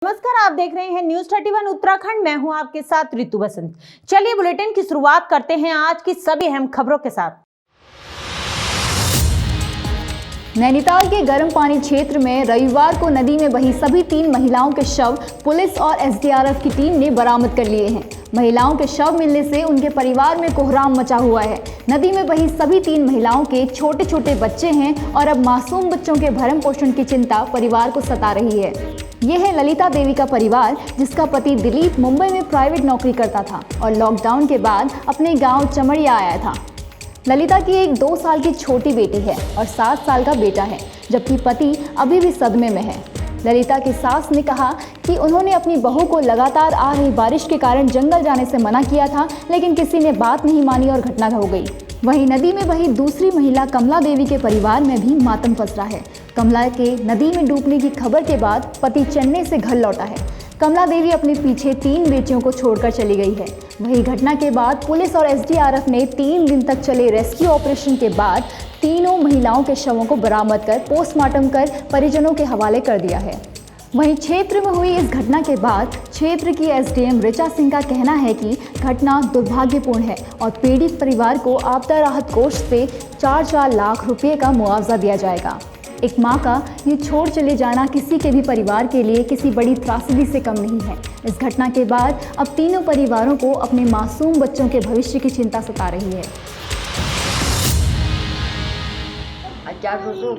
नमस्कार, आप देख रहे हैं न्यूज 31 उत्तराखंड। मैं हूं आपके साथ ऋतु बसंत। चलिए बुलेटिन की शुरुआत करते हैं आज की सभी अहम खबरों के साथ। नैनीताल के गर्म पानी क्षेत्र में रविवार को नदी में बही सभी 3 महिलाओं के शव पुलिस और एसडीआरएफ की टीम ने बरामद कर लिए हैं। महिलाओं के शव मिलने से उनके परिवार में कोहराम मचा हुआ है। नदी में बही सभी 3 महिलाओं के छोटे छोटे बच्चे हैं और अब मासूम बच्चों के भरण पोषण की चिंता परिवार को सता रही है। यह है ललिता देवी का परिवार, जिसका पति दिलीप मुंबई में प्राइवेट नौकरी करता था और लॉकडाउन के बाद अपने गांव चमड़िया आया था। ललिता की एक 2 साल की छोटी बेटी है और 7 साल का बेटा है, जबकि पति अभी भी सदमे में है। ललिता की सास ने कहा कि उन्होंने अपनी बहू को लगातार आ रही बारिश के कारण जंगल जाने से मना किया था, लेकिन किसी ने बात नहीं मानी और घटना हो गई। वहीं नदी में बही दूसरी महिला कमला देवी के परिवार में भी मातम पसरा है। कमला के नदी में डूबने की खबर के बाद पति चेन्नई से घर लौटा है। कमला देवी अपने पीछे 3 बेटियों को छोड़कर चली गई है। वही घटना के बाद पुलिस और एसडीआरएफ ने 3 दिन तक चले रेस्क्यू ऑपरेशन के बाद तीनों महिलाओं के शवों को बरामद कर पोस्टमार्टम कर परिजनों के हवाले कर दिया है। वहीं क्षेत्र में हुई इस घटना के बाद क्षेत्र की एसडीएम ऋचा सिंह का कहना है कि घटना दुर्भाग्यपूर्ण है और पीड़ित परिवार को आपदा राहत कोष से 4 लाख रुपये का मुआवजा दिया जाएगा। एक मां का ये छोड़ चले जाना किसी के भी परिवार के लिए किसी बड़ी त्रासदी से कम नहीं है। इस घटना के बाद अब तीनों परिवारों को अपने मासूम बच्चों के भविष्य की चिंता सता रही है। क्या सोचो,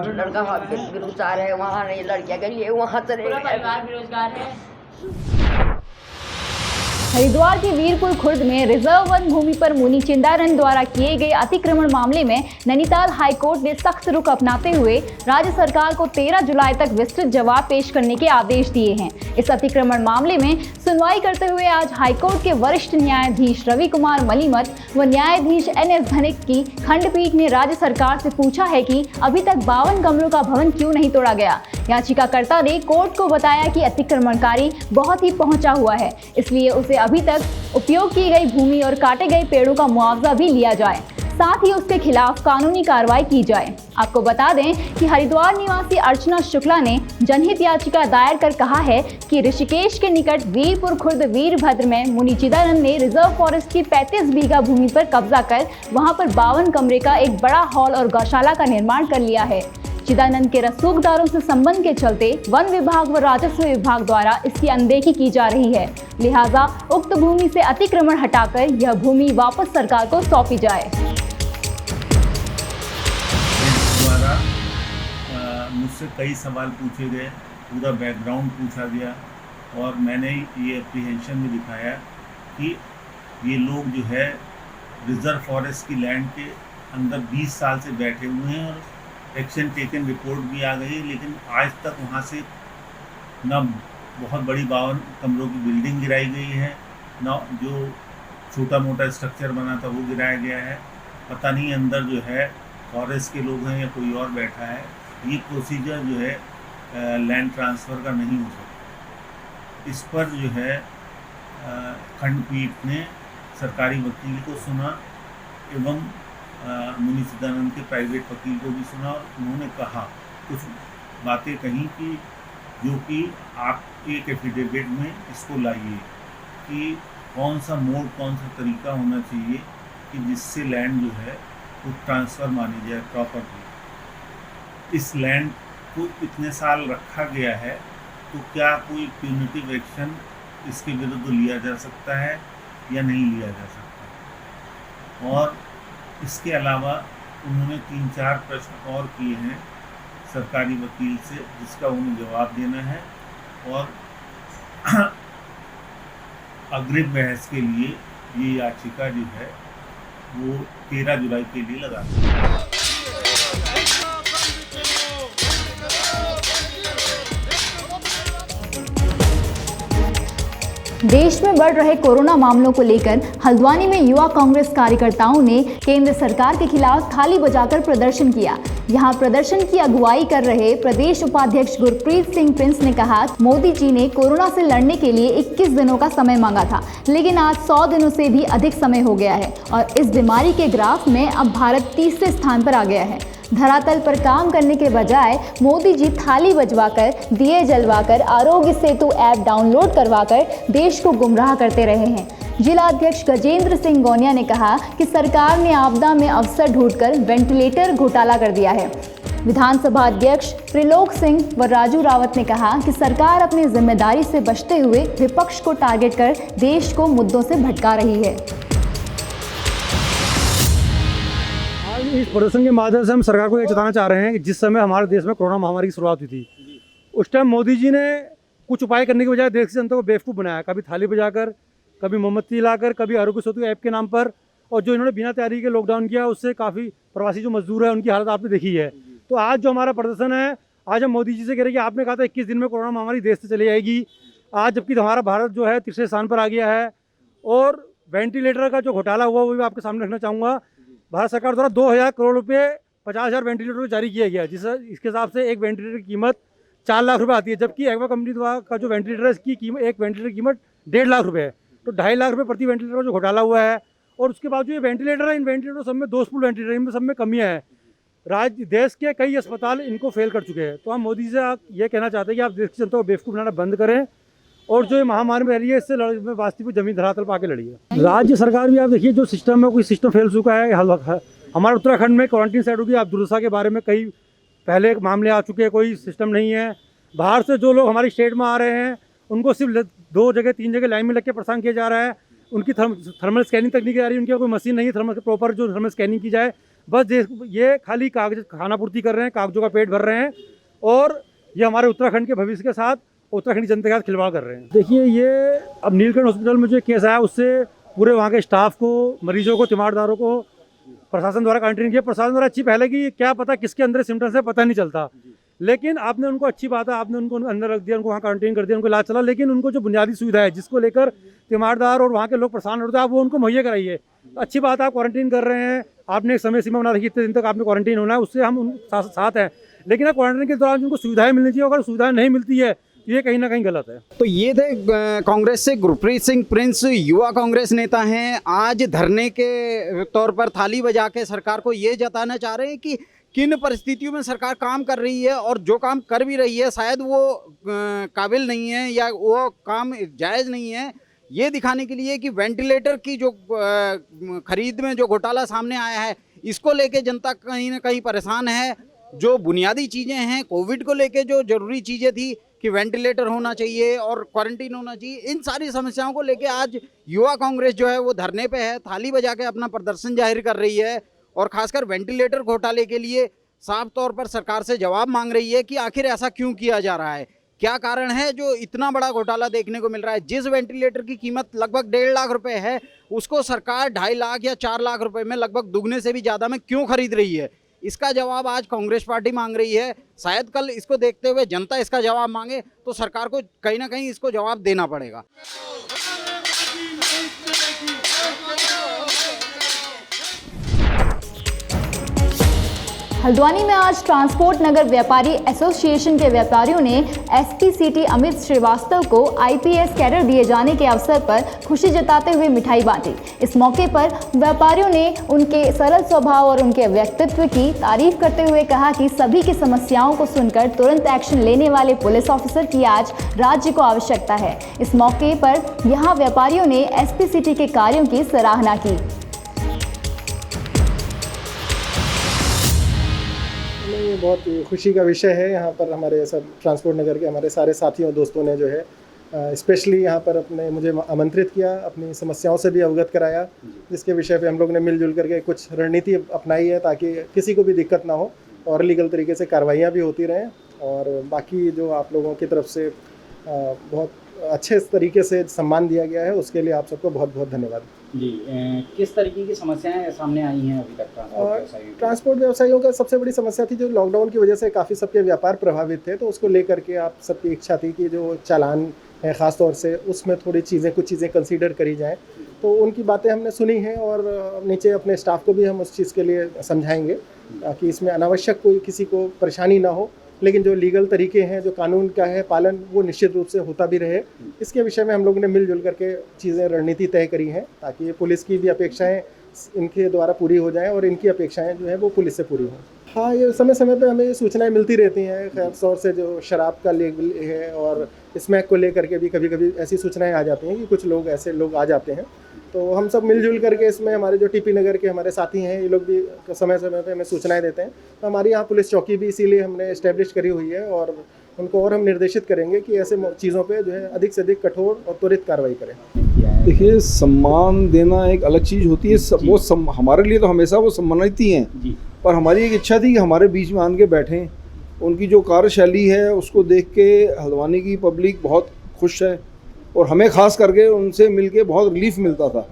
लड़का बेरोजगार है, वहाँ नहीं, लड़कियाँ के लिए वहाँ चले गए। परिवार बेरोजगार है। हरिद्वार के वीरपुर खुर्द में रिजर्व वन भूमि पर मुनि चिंदारन द्वारा किए गए अतिक्रमण मामले में नैनीताल हाईकोर्ट ने सख्त रुख अपनाते हुए राज्य सरकार को 13 जुलाई तक विस्तृत जवाब पेश करने के आदेश दिए हैं। इस अतिक्रमण मामले में सुनवाई करते हुए आज हाईकोर्ट के वरिष्ठ न्यायाधीश रवि कुमार मलिमत व न्यायाधीश NS धनिक की खंडपीठ ने राज्य सरकार से पूछा है कि अभी तक 52 कमरों का भवन क्यों नहीं तोड़ा गया। याचिकाकर्ता ने कोर्ट को बताया कि अतिक्रमणकारी बहुत ही पहुंचा हुआ है, इसलिए उसे अभी तक उपयोग की गई भूमि और काटे गए पेड़ों का मुआवजा भी लिया जाए, साथ ही उसके खिलाफ कानूनी कार्रवाई की जाए। आपको बता दें कि हरिद्वार निवासी अर्चना शुक्ला ने जनहित याचिका दायर कर कहा है कि ऋषिकेश के निकट वीरपुर खुर्द वीरभद्र में मुनि चिदानंद ने रिजर्व फॉरेस्ट की 35 बीघा भूमि पर कब्जा कर वहां पर 52 कमरे का एक बड़ा हॉल और गौशाला का निर्माण कर लिया है। चिदानंद के रसूखदारों से संबंध के चलते वन विभाग व राजस्व विभाग द्वारा इसकी अनदेखी की जा रही है, लिहाजा उक्त भूमि से अतिक्रमण हटाकर यह भूमि वापस सरकार को सौंपी जाए। द्वारा मुझसे कई सवाल पूछे गए, पूरा बैकग्राउंड पूछा गया और मैंने ये एप्रीहेंशन में दिखाया कि ये लोग जो है रिजर्व फॉरेस्ट की लैंड के अंदर 20 साल से बैठे हुए हैं और एक्शन टेकन रिपोर्ट भी आ गई, लेकिन आज तक वहाँ से न बहुत बड़ी 52 कमरों की बिल्डिंग गिराई गई है, न जो छोटा मोटा स्ट्रक्चर बना था वो गिराया गया है। पता नहीं अंदर जो है फॉरेस्ट के लोग हैं या कोई और बैठा है। ये प्रोसीजर जो है लैंड ट्रांसफ़र का नहीं हो सकता। इस पर जो है खंडपीठ ने सरकारी वकील को सुना एवं मुनि चिदानंद के प्राइवेट वकील को भी सुना और उन्होंने कहा, कुछ बातें कही कि जो कि आप एक एफिडेविट में इसको लाइए कि कौन सा मोड, कौन सा तरीका होना चाहिए कि जिससे लैंड जो है वो ट्रांसफ़र मानी जाए प्रॉपर्ली। इस लैंड को इतने साल रखा गया है तो क्या कोई प्यूनिटिव एक्शन इसके विरुद्ध लिया जा सकता है या नहीं लिया जा सकता। और इसके अलावा उन्होंने 3-4 प्रश्न और किए हैं सरकारी वकील से, जिसका उन्हें जवाब देना है और अग्रिम बहस के लिए ये याचिका जो है वो 13 जुलाई के लिए लगा दी। देश में बढ़ रहे कोरोना मामलों को लेकर हल्द्वानी में युवा कांग्रेस कार्यकर्ताओं ने केंद्र सरकार के खिलाफ थाली बजाकर प्रदर्शन किया। यहां प्रदर्शन की अगुवाई कर रहे प्रदेश उपाध्यक्ष गुरप्रीत सिंह प्रिंस ने कहा, मोदी जी ने कोरोना से लड़ने के लिए 21 दिनों का समय मांगा था, लेकिन आज 100 दिनों से भी अधिक समय हो गया है और इस बीमारी के ग्राफ में अब भारत तीसरे स्थान पर आ गया है। धरातल पर काम करने के बजाय मोदी जी थाली बजवाकर, दिए जलवाकर, आरोग्य सेतु ऐप डाउनलोड करवाकर देश को गुमराह करते रहे हैं। जिला अध्यक्ष गजेंद्र सिंह गोनिया ने कहा कि सरकार ने आपदा में अवसर ढूंढकर वेंटिलेटर घोटाला कर दिया है। विधानसभा अध्यक्ष त्रिलोक सिंह व राजू रावत ने कहा कि सरकार अपनी जिम्मेदारी से बचते हुए विपक्ष को टारगेट कर देश को मुद्दों से भटका रही है। आज इस प्रदर्शन के माध्यम से हम सरकार को ये बताना चाह रहे हैं कि जिस समय हमारे देश में कोरोना महामारी की शुरुआत हुई थी, उस टाइम मोदी जी ने कुछ उपाय करने के बजाय देश की जनता को बेवकूफ़ बनाया। कभी थाली बजाकर, कभी मोमबत्ती लाकर, कभी आरोग्य सेतु ऐप के नाम पर, और जो इन्होंने बिना तैयारी के लॉकडाउन किया उससे काफ़ी प्रवासी जो मजदूर है उनकी हालत आपने देखी है। तो आज जो हमारा प्रदर्शन है, आज हम मोदी जी से कह रहे हैं कि आपने कहा था 21 दिन में कोरोना महामारी देश से चली जाएगी। आज जबकि हमारा भारत जो है तीसरे स्थान पर आ गया है। और वेंटिलेटर का जो घोटाला हुआ वो भी आपके सामने रखना चाहूँगा। भारत सरकार द्वारा 2000 करोड़ रुपये 50,000 वेंटिलेटर जारी किया गया, इसके हिसाब से एक वेंटिलेटर की कीमत 4 लाख रुपये आती है। जबकि एक्वा कंपनी द्वारा का जो वेंटिलेटर है इसकी कीमत, एक वेंटिलेटर की कीमत 1.5 लाख रुपये है। तो 2.5 लाख रुपये प्रति वेंटिलेटर का जो घोटाला हुआ है। और उसके बाद जो ये वेंटिलेटर है, इन वेंटिलेटर सब में दोषपूर्ण वेंटिलेटर, इनमें सब में कमियाँ हैं। देश के कई अस्पताल इनको फेल कर चुके हैं। तो हम मोदी से ये कहना चाहते हैं कि आप देश की जनता को बेवकूफ़ बनाना बंद करें और जो ये महामारी में रही है इससे में वास्तविक जमीन धरातल पर आके लड़िए। राज्य सरकार भी आप देखिए जो सिस्टम है, कोई सिस्टम फेल चुका है। हमारे उत्तराखंड में क्वारंटीन सेंटर की आप दुर्दशा के बारे में कई पहले मामले आ चुके हैं, कोई सिस्टम नहीं है। बाहर से जो लोग हमारी स्टेट में आ रहे हैं उनको सिर्फ 2 जगह 3 जगह लाइन में लग के परेशान किया जा रहा है। उनकी थर्मल स्कैनिंग तकनीक आ रही है, उनकी कोई मशीन नहीं है थर्मल प्रॉपर जो थर्मल स्कैनिंग की जाए। बस ये खाली कागज खाना पूर्ति कर रहे हैं, कागजों का पेट भर रहे हैं और ये हमारे उत्तराखंड के भविष्य के साथ, उत्तराखंडी जनता के साथ खिलवाड़ कर रहे हैं। देखिए ये अब नीलकंठ हॉस्पिटल में जो केस आया उससे पूरे वहाँ के स्टाफ को, मरीजों को, तीमारदारों को प्रशासन द्वारा क्वारंटीन किया। प्रशासन द्वारा अच्छी पहले की क्या पता किसके अंदर सिम्टम्स है पता नहीं चलता, लेकिन आपने उनको अच्छी बात है, आपने उनको अंदर रख दिया, उनको वहाँ क्वारंटीन कर दिया, उनको इलाज चला। लेकिन उनको जो बुनियादी सुविधा है जिसको लेकर तीमारदार और वहाँ के लोग परेशान होते हैं, आप वो उनको मुहैया कराइए। अच्छी बात है, आप क्वारंटीन कर रहे हैं, आपने एक समय सीमा बना रखी, इतने दिन तक आपने क्वारंटीन होना है, उससे हम साथ हैं। लेकिन क्वारंटीन के दौरान उनको सुविधाएं मिलनी चाहिए, अगर सुविधाएं नहीं मिलती है ये कहीं ना कहीं गलत है। तो ये थे कांग्रेस से गुरप्रीत सिंह प्रिंस, युवा कांग्रेस नेता हैं। आज धरने के तौर पर थाली बजा के सरकार को ये जताना चाह रहे हैं कि किन परिस्थितियों में सरकार काम कर रही है और जो काम कर भी रही है शायद वो काबिल नहीं है या वो काम जायज़ नहीं है। ये दिखाने के लिए कि वेंटिलेटर की जो खरीद में जो घोटाला सामने आया है इसको लेके जनता कहीं ना कहीं परेशान है। जो बुनियादी चीज़ें हैं, कोविड को लेके जो ज़रूरी चीज़ें थी कि वेंटिलेटर होना चाहिए और क्वारंटीन होना चाहिए, इन सारी समस्याओं को लेके आज युवा कांग्रेस जो है वो धरने पे है, थाली बजा के अपना प्रदर्शन जाहिर कर रही है और खासकर वेंटिलेटर घोटाले के लिए साफ तौर पर सरकार से जवाब मांग रही है कि आखिर ऐसा क्यों किया जा रहा है, क्या कारण है जो इतना बड़ा घोटाला देखने को मिल रहा है। जिस वेंटिलेटर की कीमत लगभग 1.5 लाख रुपए है उसको सरकार 2.5 लाख या 4 लाख रुपए में, लगभग दुगने से भी ज़्यादा में क्यों खरीद रही है। इसका जवाब आज कांग्रेस पार्टी मांग रही है। शायद कल इसको देखते हुए जनता इसका जवाब मांगे तो सरकार को कहीं ना कहीं इसको जवाब देना पड़ेगा। हल्द्वानी में आज ट्रांसपोर्ट नगर व्यापारी एसोसिएशन के व्यापारियों ने एसपी सिटी अमित श्रीवास्तव को आईपीएस कैडर दिए जाने के अवसर पर खुशी जताते हुए मिठाई बांटी। इस मौके पर व्यापारियों ने उनके सरल स्वभाव और उनके व्यक्तित्व की तारीफ करते हुए कहा कि सभी की समस्याओं को सुनकर तुरंत एक्शन लेने वाले पुलिस ऑफिसर की आज राज्य को आवश्यकता है। इस मौके पर यहाँ व्यापारियों ने एसपी सिटी के कार्यों की सराहना की। बहुत खुशी का विषय है। यहाँ पर हमारे सब ट्रांसपोर्ट नगर के हमारे सारे साथियों दोस्तों ने जो है स्पेशली यहाँ पर अपने मुझे आमंत्रित किया, अपनी समस्याओं से भी अवगत कराया, जिसके विषय पे हम लोग ने मिलजुल करके कुछ रणनीति अपनाई है ताकि किसी को भी दिक्कत ना हो और लीगल तरीके से कार्रवाइयाँ भी होती रहें। और बाकी जो आप लोगों की तरफ से बहुत अच्छे तरीके से सम्मान दिया गया है उसके लिए आप सबको बहुत बहुत धन्यवाद जी। किस तरीके की समस्याएं सामने आई हैं अभी तक ट्रांसपोर्ट व्यवसायियों का सबसे बड़ी समस्या थी जो लॉकडाउन की वजह से काफ़ी सबके व्यापार प्रभावित थे, तो उसको लेकर के आप सबकी इच्छा थी कि जो चालान है ख़ास तौर से उसमें थोड़ी कुछ चीज़ें कंसीडर करी जाएं। तो उनकी बातें हमने सुनी हैं और नीचे अपने स्टाफ को भी हम उस चीज़ के लिए समझाएंगे ताकि इसमें अनावश्यक कोई किसी को परेशानी ना हो, लेकिन जो लीगल तरीके हैं, जो कानून का है पालन, वो निश्चित रूप से होता भी रहे। इसके विषय में हम लोगों ने मिलजुल करके चीज़ें रणनीति तय करी हैं ताकि पुलिस की भी अपेक्षाएं इनके द्वारा पूरी हो जाएं और इनकी अपेक्षाएं जो है वो पुलिस से पूरी हों। हाँ, ये समय समय पे हमें सूचनाएं मिलती रहती हैं, खास तौर से जो शराब का लेबल है और स्मैक को लेकर के भी कभी कभी ऐसी सूचनाएं आ जाती हैं कि कुछ लोग ऐसे लोग आ जाते हैं। तो हम सब मिलजुल करके इसमें, हमारे जो टीपी नगर के हमारे साथी हैं ये लोग भी समय समय पे हमें सूचनाएं देते हैं। तो हमारी यहाँ पुलिस चौकी भी इसीलिए हमने इस्टेब्लिश करी हुई है और उनको और हम निर्देशित करेंगे कि ऐसे चीज़ों पे जो है अधिक से अधिक कठोर और त्वरित कार्रवाई करें। देखिए, सम्मान देना एक अलग चीज़ होती है, वो हमारे लिए तो हमेशा वो सम्मानित ही हैं, पर हमारी एक इच्छा थी कि हमारे बीच में आन के बैठें। उनकी जो कार्यशैली है उसको देख के हल्द्वानी की पब्लिक बहुत खुश है और हमें ख़ास करके उनसे मिलके बहुत रिलीफ मिलता था।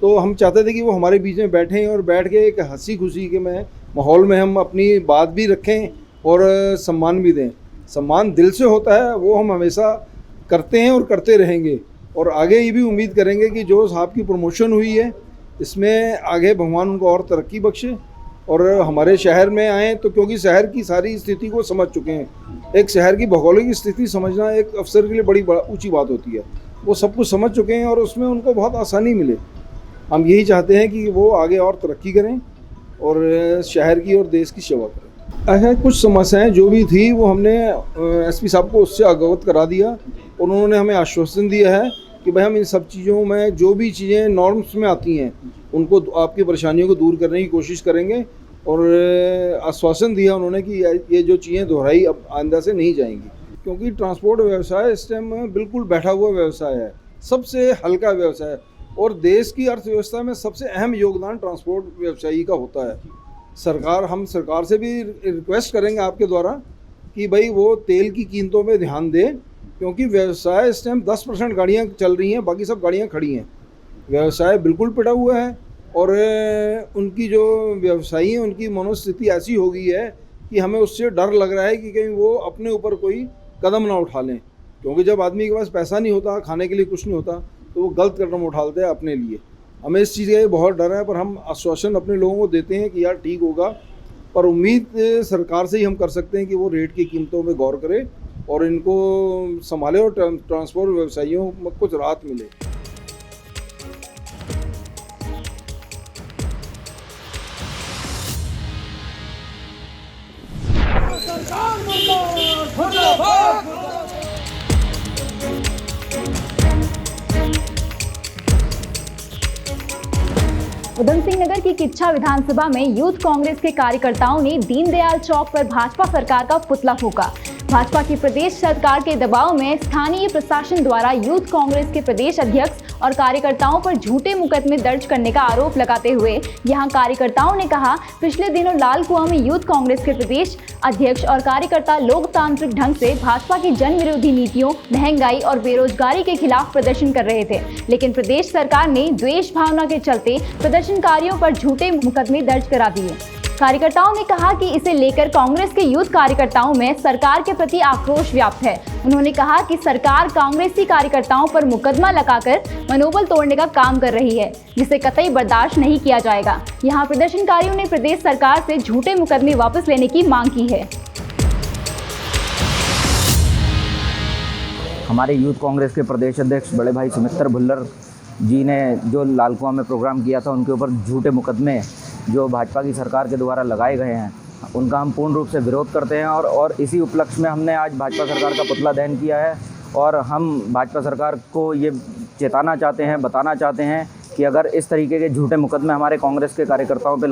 तो हम चाहते थे कि वो हमारे बीच में बैठें और बैठ के एक हंसी खुशी के माहौल में हम अपनी बात भी रखें और सम्मान भी दें। सम्मान दिल से होता है, वो हम हमेशा करते हैं और करते रहेंगे और आगे ये भी उम्मीद करेंगे कि जो साहब की प्रमोशन हुई है इसमें आगे भगवान उनको और तरक्की बख्शे और हमारे शहर में आएँ, तो क्योंकि शहर की सारी स्थिति को समझ चुके हैं। एक शहर की भौगोलिक स्थिति समझना एक अफसर के लिए बड़ी ऊंची बात होती है। वो सब कुछ समझ चुके हैं और उसमें उनको बहुत आसानी मिले। हम यही चाहते हैं कि वो आगे और तरक्की करें और शहर की और देश की सेवा करें। ऐसा कुछ समस्याएं जो भी थी वो हमने एसपी साहब को उससे अवगत करा दिया और उन्होंने हमें आश्वासन दिया है कि भाई हम इन सब चीज़ों में जो भी चीज़ें नॉर्म्स में आती हैं उनको, आपकी परेशानियों को दूर करने की कोशिश करेंगे और आश्वासन दिया उन्होंने कि ये जो चीज़ें दोहराई अब आइंदा से नहीं जाएंगी, क्योंकि ट्रांसपोर्ट व्यवसाय इस टाइम बिल्कुल बैठा हुआ व्यवसाय है, सबसे हल्का व्यवसाय है और देश की अर्थव्यवस्था में सबसे अहम योगदान ट्रांसपोर्ट व्यवसायी का होता है। हम सरकार से भी रिक्वेस्ट करेंगे आपके द्वारा कि भाई वो तेल की कीमतों में ध्यान दें, क्योंकि व्यवसाय इस टाइम 10% गाड़ियाँ चल रही हैं, बाकी सब गाड़ियाँ खड़ी हैं। व्यवसाय बिल्कुल पिटा हुआ है और उनकी जो व्यवसायी हैं उनकी मनोस्थिति ऐसी हो गई है कि हमें उससे डर लग रहा है कि कहीं वो अपने ऊपर कोई कदम ना उठा लें, क्योंकि जब आदमी के पास पैसा नहीं होता, खाने के लिए कुछ नहीं होता, तो वो गलत कदम उठाते हैं अपने लिए। हमें इस चीज़ का बहुत डर है, पर हम आश्वासन अपने लोगों को देते हैं कि यार ठीक होगा, पर उम्मीद सरकार से ही हम कर सकते हैं कि वो रेट की कीमतों में गौर करे और इनको संभाले और ट्रांसपोर्ट व्यवसायियों में कुछ राहत मिले। उधम सिंह नगर की किच्छा विधानसभा में यूथ कांग्रेस के कार्यकर्ताओं ने दीनदयाल चौक पर भाजपा सरकार का पुतला फूंका। भाजपा की प्रदेश सरकार के दबाव में स्थानीय प्रशासन द्वारा यूथ कांग्रेस के प्रदेश अध्यक्ष और कार्यकर्ताओं पर झूठे मुकदमे दर्ज करने का आरोप लगाते हुए यहां कार्यकर्ताओं ने कहा, पिछले दिनों लाल कुआं में यूथ कांग्रेस के प्रदेश अध्यक्ष और कार्यकर्ता लोकतांत्रिक ढंग से भाजपा की जन विरोधी नीतियों, महंगाई और बेरोजगारी के खिलाफ प्रदर्शन कर रहे थे, लेकिन प्रदेश सरकार ने द्वेष भावना के चलते प्रदर्शनकारियों पर झूठे मुकदमे दर्ज करा दिए। कार्यकर्ताओं ने कहा कि इसे लेकर कांग्रेस के यूथ कार्यकर्ताओं में सरकार के प्रति आक्रोश व्याप्त है। उन्होंने कहा कि सरकार कांग्रेसी कार्यकर्ताओं पर मुकदमा लगाकर मनोबल तोड़ने का काम कर रही है, जिसे कतई बर्दाश्त नहीं किया जाएगा। यहां प्रदर्शनकारियों ने प्रदेश सरकार से झूठे मुकदमे वापस लेने की मांग की है। हमारे यूथ कांग्रेस के प्रदेश अध्यक्ष बड़े भाई सुमित्र भुल्लर जी ने जो लाल कुआं में प्रोग्राम किया था, उनके ऊपर झूठे मुकदमे जो भाजपा की सरकार के द्वारा लगाए गए हैं, उनका हम पूर्ण रूप से विरोध करते हैं और इसी उपलक्ष्य में हमने आज भाजपा सरकार का पुतला दहन किया है और हम भाजपा सरकार को ये चेताना चाहते हैं, बताना चाहते हैं कि अगर इस तरीके के झूठे मुकदमे हमारे कांग्रेस के कार्यकर्ताओं पे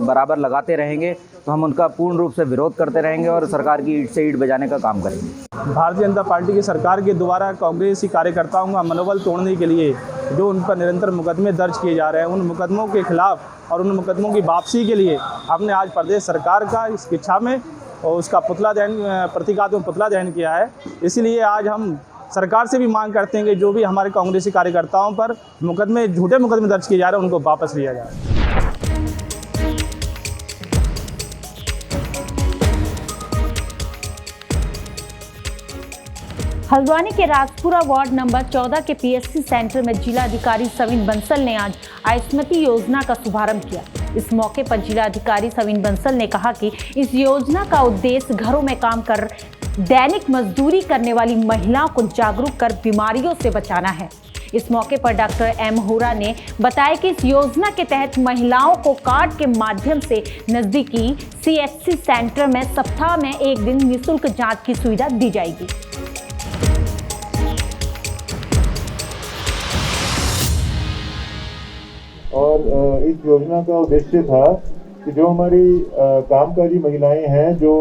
बराबर लगाते रहेंगे तो हम उनका पूर्ण रूप से विरोध करते रहेंगे और सरकार की ईंट से ईंट बजाने का काम करेंगे। भारतीय जनता पार्टी की सरकार के द्वारा कांग्रेसी कार्यकर्ताओं का मनोबल तोड़ने के लिए जो उन पर निरंतर मुकदमे दर्ज किए जा रहे हैं, उन मुकदमों के खिलाफ और उन मुकदमों की वापसी के लिए हमने आज प्रदेश सरकार का इस किच्छा में और उसका पुतला दहन, प्रतीकात्मक पुतला दहन किया है। इसीलिए आज हम सरकार से भी मांग करते हैं कि जो भी हमारे कांग्रेसी कार्यकर्ताओं पर मुकदमे, झूठे मुकदमे दर्ज किए जा रहे हैं, उनको वापस लिया जाए। हल्द्वानी के राजपुरा वार्ड नंबर 14 के पीएससी सेंटर में जिलाधिकारी सविन बंसल ने आज आयुष्मती योजना का शुभारंभ किया। इस मौके पर जिलाधिकारी सविन बंसल ने कहा कि इस योजना का उद्देश्य घरों में काम कर दैनिक मजदूरी करने वाली महिलाओं को जागरूक कर बीमारियों से बचाना है। इस मौके पर डॉक्टर एम होरा ने बताया कि इस योजना के तहत महिलाओं को कार्ड के माध्यम से नजदीकी CHC सेंटर में सप्ताह में एक दिन निःशुल्क जांच की सुविधा दी जाएगी। और इस योजना का उद्देश्य था कि जो हमारी कामकाजी महिलाएं हैं जो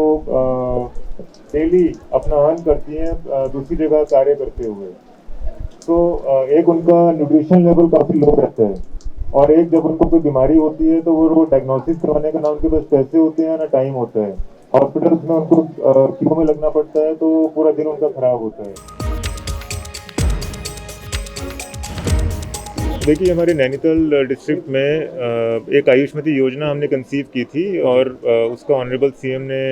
डेली अपना अर्न करती हैं दूसरी जगह कार्य करते हुए, तो एक उनका न्यूट्रिशन लेवल काफ़ी लो रहता है, और एक जब उनको कोई बीमारी होती है तो वो डायग्नोसिस करवाने का ना उनके पास पैसे होते हैं ना टाइम होता है। हॉस्पिटल्स में उनको क्यों में लगना पड़ता है, तो पूरा दिन उनका खराब होता है। देखिए, हमारे नैनीताल डिस्ट्रिक्ट में एक आयुष्मती योजना हमने कंसीव की थी और उसका ऑनरेबल CM ने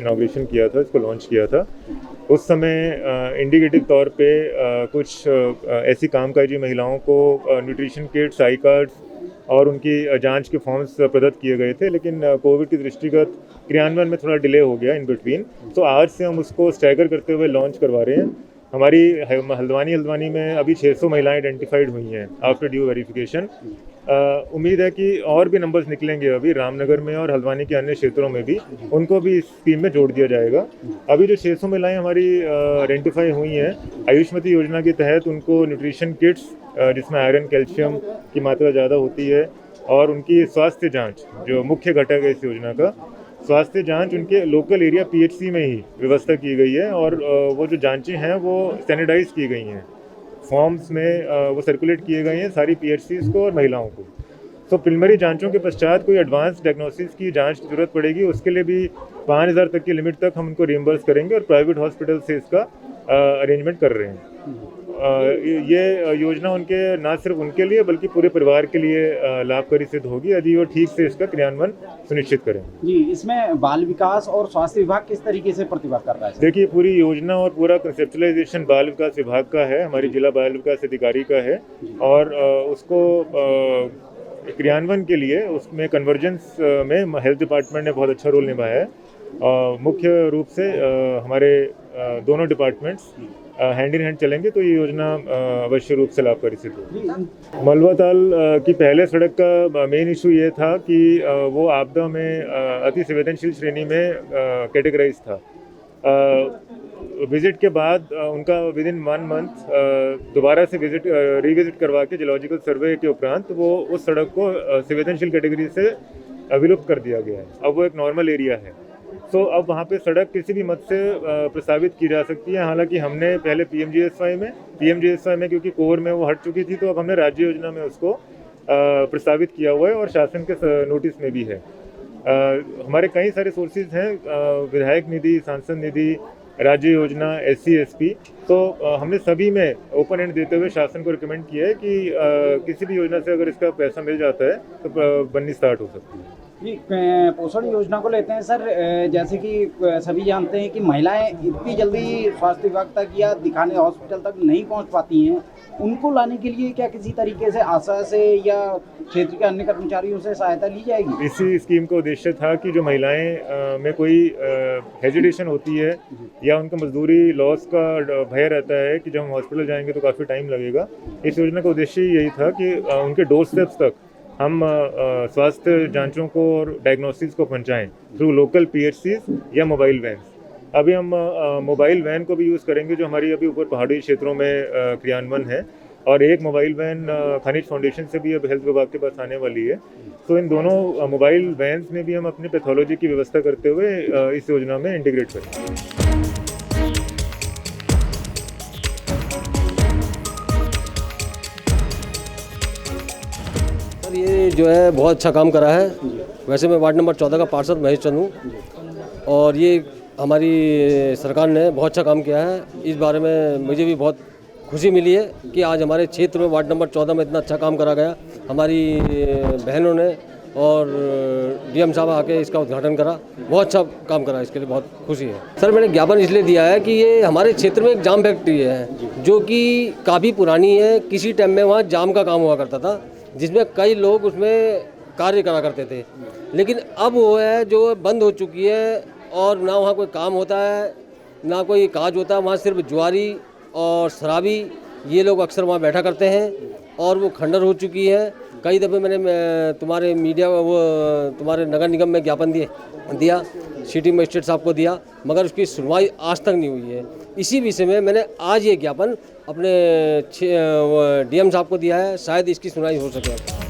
इनॉग्रेशन किया था, इसको लॉन्च किया था। उस समय इंडिकेटिव तौर पे कुछ ऐसी कामकाजी महिलाओं को न्यूट्रिशन किट्स, आई कार्ड्स और उनकी जांच के फॉर्म्स प्रदत्त किए गए थे, लेकिन कोविड के दृष्टिगत क्रियान्वयन में थोड़ा डिले हो गया इन बिटवीन। तो आज से हम उसको स्टैगर करते हुए लॉन्च करवा रहे हैं। हमारी हल्द्वानी में अभी 600 महिलाएं आइडेंटिफाइड हुई हैं आफ्टर ड्यू वेरिफिकेशन। उम्मीद है कि और भी नंबर्स निकलेंगे अभी रामनगर में और हल्द्वानी के अन्य क्षेत्रों में भी, उनको भी इस स्कीम में जोड़ दिया जाएगा। अभी जो 600 महिलाएं हमारी आइडेंटिफाई हुई हैं आयुष्मती योजना के तहत, उनको न्यूट्रिशन किट्स जिसमें आयरन, कैल्शियम की मात्रा ज़्यादा होती है, और उनकी स्वास्थ्य जाँच जो मुख्य घटक है इस योजना का, स्वास्थ्य जांच उनके लोकल एरिया PHC में ही व्यवस्था की गई है, और वो जो जांचें हैं वो सैनिटाइज की गई हैं, फॉर्म्स में वो सर्कुलेट किए गए हैं सारी PHCs को और महिलाओं को। तो प्रिलिमिनरी जांचों के पश्चात कोई एडवांस डायग्नोसिस की जांच की जरूरत पड़ेगी, उसके लिए भी 5000 तक की लिमिट तक हम उनको रिइंबर्स करेंगे, और प्राइवेट हॉस्पिटल से इसका अरेंजमेंट कर रहे हैं। ये योजना उनके ना सिर्फ उनके लिए बल्कि पूरे परिवार के लिए लाभकारी सिद्ध होगी यदि वो ठीक से इसका क्रियान्वयन सुनिश्चित करें। जी, इसमें बाल विकास और स्वास्थ्य विभाग किस तरीके से प्रतिभाग कर रहा है? देखिए, पूरी योजना और पूरा कंसेप्चुलाइजेशन बाल विकास विभाग का है, हमारी जिला बाल विकास अधिकारी का है, और उसको क्रियान्वयन के लिए उसमें कन्वर्जेंस में हेल्थ डिपार्टमेंट ने बहुत अच्छा रोल निभाया है। मुख्य रूप से हमारे दोनों डिपार्टमेंट्स हैंड इन हैंड चलेंगे तो ये योजना अवश्य रूप से लाभकारी सिद्ध होगी। मलवा ताल की पहले सड़क का मेन इशू ये था कि वो आपदा में अति संवेदनशील श्रेणी में कैटेगराइज था। विजिट के बाद उनका विद इन 1 मंथ दोबारा से रिविजिट करवा के जियोलॉजिकल सर्वे के उपरांत वो उस सड़क को संवेदनशील कैटेगरी से विलुप्त कर दिया गया है। अब वो एक नॉर्मल एरिया है, तो अब वहाँ पे सड़क किसी भी मत से प्रस्तावित की जा सकती है। हालांकि हमने पहले पीएमजीएसवाई में क्योंकि कोर में वो हट चुकी थी, तो अब हमने राज्य योजना में उसको प्रस्तावित किया हुआ है और शासन के नोटिस में भी है। हमारे कई सारे सोर्सेज हैं, विधायक निधि, सांसद निधि, राज्य योजना, SC SP, तो हमने सभी में ओपन एंड देते हुए शासन को रिकमेंड किया है कि किसी भी योजना से अगर इसका पैसा मिल जाता है तो बननी स्टार्ट हो सकती है। जी, पोषण योजना को लेते हैं सर, जैसे कि सभी जानते हैं कि महिलाएं इतनी जल्दी स्वास्थ्य विभाग तक या दिखाने हॉस्पिटल तक नहीं पहुंच पाती हैं, उनको लाने के लिए क्या किसी तरीके से आशा से या क्षेत्र के अन्य कर्मचारियों से सहायता ली जाएगी? इसी स्कीम का उद्देश्य था कि जो महिलाएं में कोई हेजिटेशन होती है या उनका मजदूरी लॉस का भय रहता है कि जब हम हॉस्पिटल जाएंगे तो काफ़ी टाइम लगेगा, इस योजना का उद्देश्य यही था कि उनके डोर स्टेप्स तक हम स्वास्थ्य जांचों को और डायग्नोसिस को पहुंचाएं थ्रू लोकल PHCs या मोबाइल वैन्स। अभी हम मोबाइल वैन को भी यूज़ करेंगे जो हमारी अभी ऊपर पहाड़ी क्षेत्रों में क्रियान्वयन है, और एक मोबाइल वैन खनिज फाउंडेशन से भी अब हेल्थ विभाग के पास आने वाली है। तो इन दोनों मोबाइल वैन्स में भी हम अपनी पैथोलॉजी की व्यवस्था करते हुए इस योजना में इंटीग्रेट करेंगे। ये जो है बहुत अच्छा काम करा है। वैसे मैं वार्ड नंबर 14 का पार्षद महेश चंद हूँ, और ये हमारी सरकार ने बहुत अच्छा काम किया है। इस बारे में मुझे भी बहुत खुशी मिली है कि आज हमारे क्षेत्र में वार्ड नंबर 14 में इतना अच्छा काम करा गया। हमारी बहनों ने और DM साहब आके इसका उद्घाटन करा, बहुत अच्छा काम करा, इसके लिए बहुत खुशी है। सर, मैंने ज्ञापन इसलिए दिया है कि ये हमारे क्षेत्र में एक जाम फैक्ट्री है जो कि काफ़ी पुरानी है। किसी टाइम में वहाँ जाम का काम हुआ करता था जिसमें कई लोग उसमें कार्य करा करते थे, लेकिन अब वो है जो बंद हो चुकी है और ना वहाँ कोई काम होता है ना कोई काज होता है। वहाँ सिर्फ जुआरी और शराबी ये लोग अक्सर वहाँ बैठा करते हैं और वो खंडर हो चुकी है। कई दफ़े मैंने तुम्हारे मीडिया तुम्हारे नगर निगम में ज्ञापन दिया, सिटी मजिस्ट्रेट साहब को दिया, मगर उसकी सुनवाई आज तक नहीं हुई है। इसी विषय में मैंने आज ये ज्ञापन अपने डीएम साहब को दिया है, शायद इसकी सुनवाई हो सके।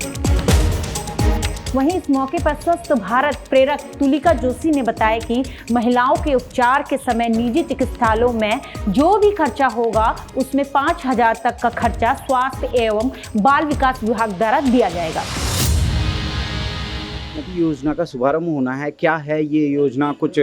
वहीं इस मौके पर स्वस्थ भारत प्रेरक तुलिका जोशी ने बताया कि महिलाओं के उपचार के समय निजी चिकित्सालयों में जो भी खर्चा होगा उसमें 5,000 तक का खर्चा स्वास्थ्य एवं बाल विकास विभाग द्वारा दिया जाएगा। योजना का शुभारंभ होना है, क्या है ये योजना, कुछ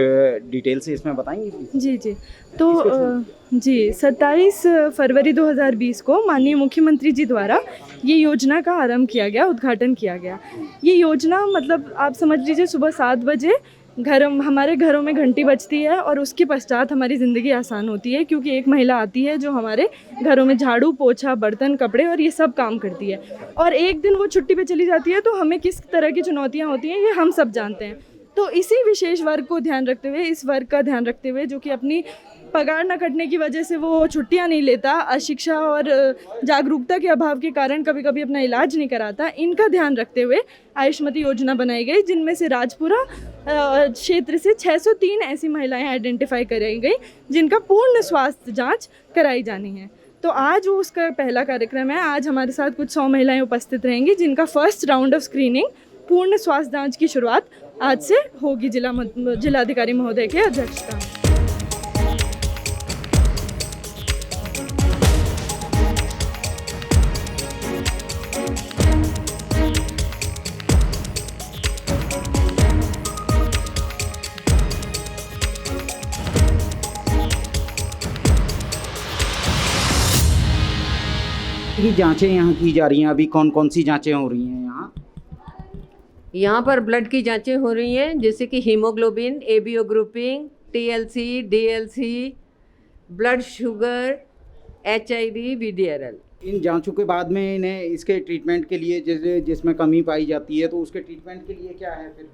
डिटेल से इसमें बताएंगे? जी तो जी 27 फरवरी 2020 को माननीय मुख्यमंत्री जी द्वारा ये योजना का आरंभ किया गया, उद्घाटन किया गया। ये योजना मतलब आप समझ लीजिए सुबह 7 बजे हमारे घरों में घंटी बजती है और उसके पश्चात हमारी ज़िंदगी आसान होती है, क्योंकि एक महिला आती है जो हमारे घरों में झाड़ू पोछा बर्तन कपड़े और ये सब काम करती है, और एक दिन वो छुट्टी पे चली जाती है। तो हमें किस तरह की चुनौतियाँ होती हैं ये हम सब जानते हैं। तो इसी विशेष वर्ग को ध्यान रखते हुए, इस वर्ग का ध्यान रखते हुए जो कि अपनी पगार न कटने की वजह से वो छुट्टियां नहीं लेता, अशिक्षा और जागरूकता के अभाव के कारण कभी कभी अपना इलाज नहीं कराता, इनका ध्यान रखते हुए आयुष्मती योजना बनाई गई, जिनमें से राजपुरा क्षेत्र से 603 ऐसी महिलाएं आइडेंटिफाई कराई गई जिनका पूर्ण स्वास्थ्य जांच कराई जानी है। तो आज वो उसका पहला कार्यक्रम है। आज हमारे साथ कुछ 100 महिलाएं उपस्थित रहेंगी जिनका फर्स्ट राउंड ऑफ स्क्रीनिंग पूर्ण स्वास्थ्य जांच की शुरुआत आज से होगी जिलाधिकारी महोदय के अध्यक्षता में। की जांचें यहाँ की जा रही हैं, अभी कौन कौन सी जांचें हो रही हैं यहाँ? यहाँ पर ब्लड की जांचें हो रही हैं, जैसे कि haemoglobin, ABO grouping, TLC, DLC, blood sugar, HIV, VDRL. इन जांचों के बाद में इन्हें इसके ट्रीटमेंट के लिए जिसमें कमी पाई जाती है तो उसके ट्रीटमेंट के लिए क्या है फिर?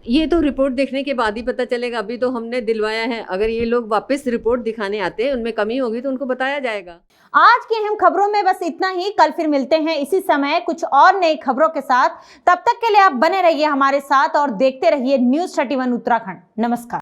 ये तो रिपोर्ट देखने के बाद ही पता चलेगा। अभी तो हमने दिलवाया है, अगर ये लोग वापस रिपोर्ट दिखाने आते हैं, उनमें कमी होगी तो उनको बताया जाएगा। आज की अहम खबरों में बस इतना ही। कल फिर मिलते हैं इसी समय कुछ और नई खबरों के साथ। तब तक के लिए आप बने रहिए हमारे साथ और देखते रहिए न्यूज़ 31 उत्तराखंड। नमस्कार।